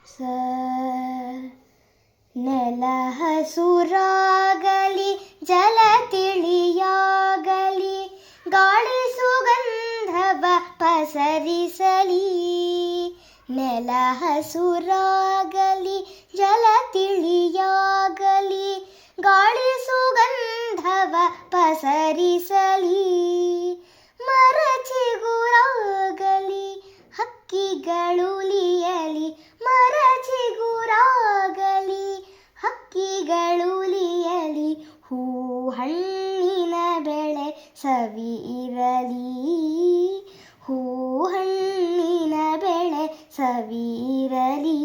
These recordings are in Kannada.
ಸ ನೆಲ ಹಸುರಾಗಲಿ ಜಲ ತಿಳಿಯಾಗಲಿ ಗಾಳಿ ಸುಗಂಧವ ಪಸರಿಸಲಿ. ನೆಲ ಹಸುರಾಗಲಿ ಜಲ ತಿಳಿಯಾಗಲಿ ಗಾಳಿ ಸುಗಂಧವ ಪಸರಿಸಲಿ. ಮರ ಚಿಗುರಾಗಲಿ ಹಕ್ಕಿಗಳುಲಿಯಲಿ ಮರ ಚಿಗುರಾಗಲಿ ಹಕ್ಕಿಗಳುಲಿಯಲಿ. ಹೂ ಹಣ್ಣಿನ ಬೆಳೆ ಸವಿ ಇರಲಿ ಹೂ ಹಣ್ಣಿನ ಬೆಳೆ ಸವಿ ಇರಲಿ.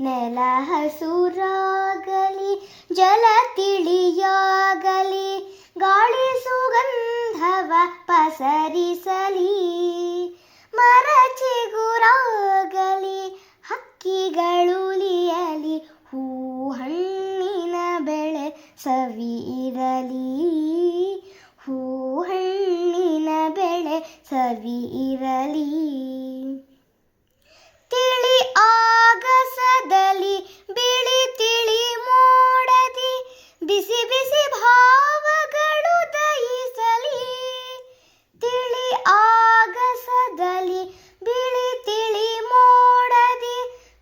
ನೆಲ ಹಸುರಾಗಲಿ ಜಲ ತಿಳಿಯಾಗಲಿ ಗಾಳಿ ಸುಗಂಧವ ಪಸರಿಸಲಿ. ಮರ ಚಿಗುರಾಗಲಿ ಹಕ್ಕಿಗಳುಲಿಯಲಿ ಹೂ ಹಣ್ಣಿನ ಬೆಳೆ ಸವಿ ಇರಲಿ ಹೂ ಹಣ್ಣಿನ ಬೆಳೆ ಸವಿ ಇರಲಿ. ತಿಳಿ ಆಗಸದಲ್ಲಿ ಬಿಳಿ ತಿಳಿ ಮೋಡದಿ ಬಿಸಿ ಬಿಸಿ ಭಾವಗಳು ದಹಿಸಲಿ. ತಿಳಿ ಆಗಸದಲ್ಲಿ ಬಿಳಿ ತಿಳಿ ಮೋಡದಿ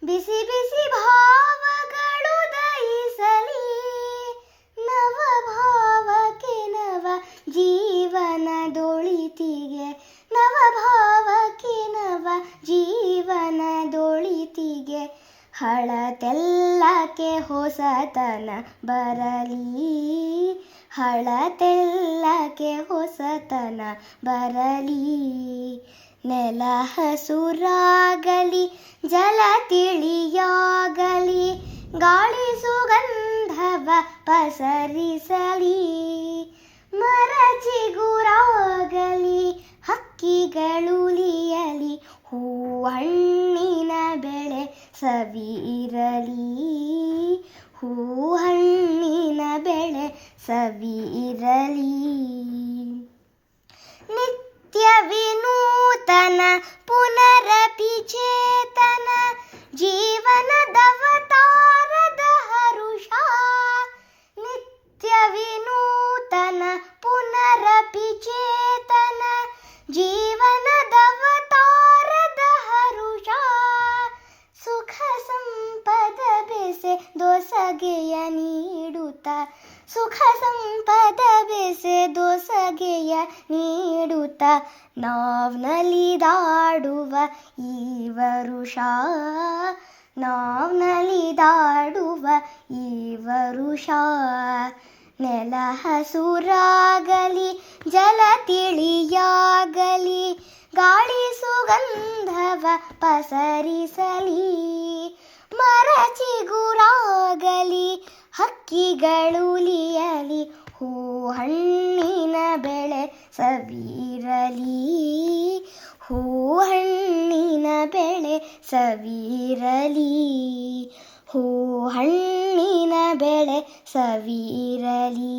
ಬಿಸಿ ಬಿಸಿ ಭಾವಗಳು ದಹಿಸಲಿ. ನವ ಭಾವಕ್ಕೆ ನವ ಜೀವನದೊಳಿತಿಗೆ ನವ ಭಾವಕ್ಕೆ ನವ ಜೀವನದೊಳಿತಿಗೆ. ಹಳತೆಲ್ಲಕ್ಕೆ ಹೊಸತನ ಬರಲಿ ಹಳತೆಲ್ಲಕ್ಕೆ ಹೊಸತನ ಬರಲಿ. ನೆಲ ಹಸುರಾಗಲಿ ಜಲ ತಿಳಿಯಾಗಲಿ ಗಾಳಿ ಸುಗಂಧವ ಪಸರಿಸಲಿ. ಮರ ಚಿಗುರಾಗಲಿ ಹಕ್ಕಿಗಳುಲಿಯಲಿ ಹೂ ಹಣ್ಣಿನ ಬೆಳೆ ಸವಿ ಇರಲಿ ಹೂ ಹಣ್ಣಿನ ಬೆಳೆ ಸವಿ ಇರಲಿ. ನಿತ್ಯ ವಿನೂತನ ಪುನರಪಿ ಚೇತನ ಜೀವನದವತಾರದ ಹರುಷ. ನಿತ್ಯ ವಿನೂತನ ಪುನರಪಿ ಚೇತನ ಜೀವನದವತಾರದ ಹರುಷ. ಸುಖ ಸಂಪದ ಬೆಸೆ ದೊಸಗೆಯ ನೀಡುತ್ತ ಸುಖ ಸಂಪದ ಬೆಸೆ ದೊಸಗೆಯ ನೀಡುತ್ತ ನಾವ್ನಲಿದಾಡುವ ಈ ವರುಷ ನಾವ್ನಲಿದಾಡುವ ಈ ವರುಷ. ನೆಲ ಹಸುರಾಗಲಿ ಜಲ ತಿಳಿಯಾಗಲಿ ಗಾಳಿ ಸುಗಂಧವ ಪಸರಿಸಲಿ. ಮರ ಚಿಗುರಾಗಲಿ ಹಕ್ಕಿಗಳುಲಿಯಲಿ ಹೂ ಹಣ್ಣಿನ ಬೆಳೆ ಸವಿ ಇರಲಿ ಹೂ ಹಣ್ಣಿನ ಬೆಳೆ ಸವಿ ಇರಲಿ ಹೂ ಹಣ್ಣಿನ ಬೆಳೆ ಸವಿ ಇರಲಿ.